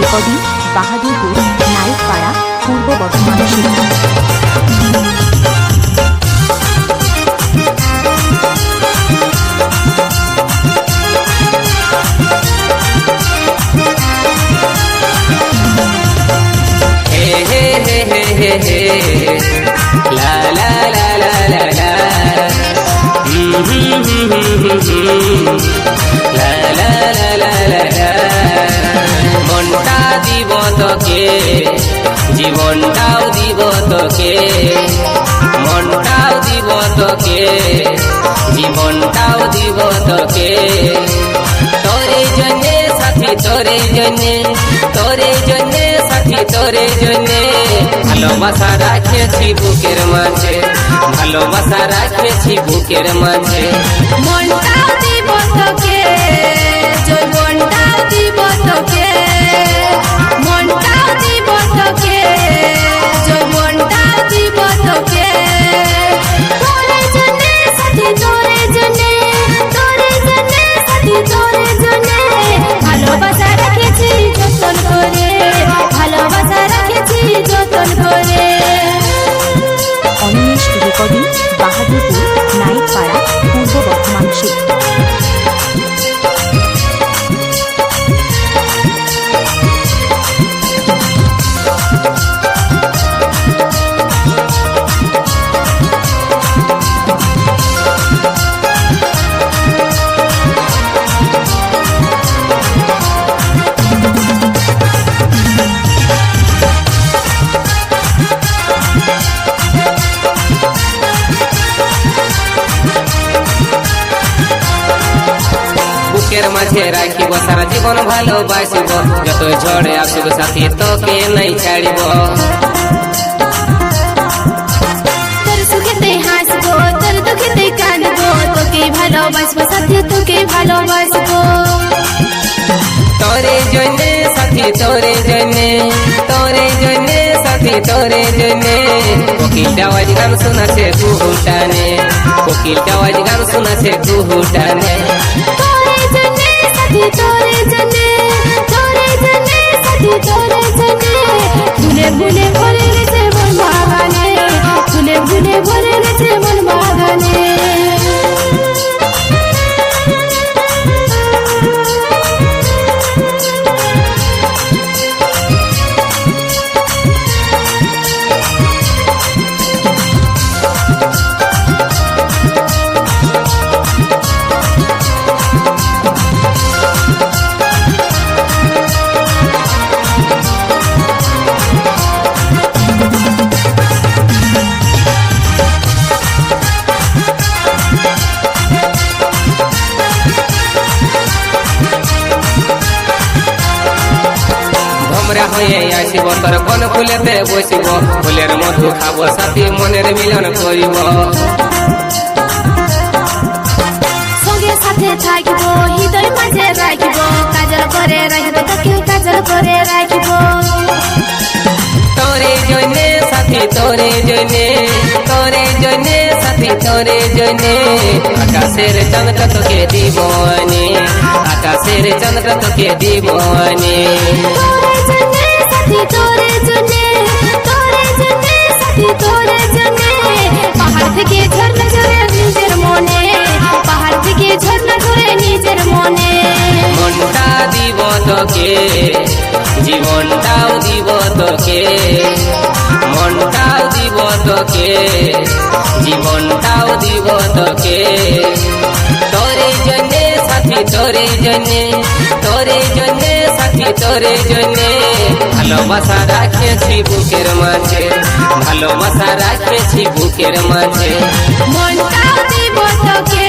Recording Bahadurpur নাইকপাড়া পূর্ব বর্ধমান শিল্পী। La la la la la la la la la la la la মনটা দিব তোকে জীবনটাও দিব তোকে মনটাও দিব তোকে জীবনটাও দিব তোকে তোরে জন্যে সাথী তোরে জন্যে তোরে জন্যে সাথী তোরে জন্যে ভালোবাসা রাখেছি বুকের মাঝে ভালোবাসা রাখেছি বুকের মাঝে মনটাও দিব তোকে জীবনটাও দিব তোকে মনটাও দিব তোকে জীবনটাও দিব তোকে তোরে জন্যে সাথী তোরে জন্যে তোরে জন্যে সাথী তোরে জন্যে ভালোবাসা রাখেছি যতন করে ভালোবাসা রাখেছি যতন করে। অনিমেষ রেকর্ডিং বাহাদুরপুর নাইকপাড়া পূর্ব বর্ধমান শিল্পী। বুকের মাঝে রাখিব সারা জীবন ভালোবাসিব যত ঝড়ে আসুক সাথী তোকে নাই ছাড়িব তোর সুখেতে হাসবো তোর দুঃখেতে কাঁদবো তোকে ভালোবাসবো সাথী তোকে ভালোবাসবো তোরে জন্যে সাথী তোরে জন্যে তোরে জন্যে সাথী তোরে জন্যে কোকিলটা আওয়াজ গান শোনাছে কুহুটানে কোকিলটা আওয়াজ গান শোনাছে কুহুটানে তোরে জন্যে সাথী তোরে জন্যে তোরে জন্যে সাথী তোরে জন্যে ফুলে ফুলে ভরে গেছে মন বাগানে ফুলে ফুলে ভরে গেছে মন বাগানে। ভমরা হয়ে আসিব তোর কোন ফুলেতে বসিব ফুলের মধু খাব সাথী মনের মিলন করিব সঙ্গে সাথে থাকিব হৃদয় মাঝে রাখিব কাজল করে রাখিব তোকে কাজল করে রাখিব তোরে জন্যে সাথী তোরে জন্যে তোরে জন্যে সাথী তোরে জন্যে আকাশের চন্দ্র তোকে দিব আনে আকাশের চন্দ্র তোকে দিব আনে তোরে জন্যে সাথী তোরে জন্যে তোরে জন্যে সাথী তোরে জন্যে পাহাড় থেকে ঝর্ণা ঝরে নিজের মনে পাহাড় থেকে ঝর্ণা ঝরে নিজের মনে মনটা দিব তোকে জীবনটাও দিব তোকে মনটাও দিব তোকে জীবনটাও দিব তোকে তোরে জন্যে সাথী তোরে জন্যে তোরে জন্যে সাথী তোরে জন্যে ভালোবাসা রাখেছি বুকের মাঝে ভালোবাসা রাখেছি বুকের মাঝে মনটাও দিব তোকে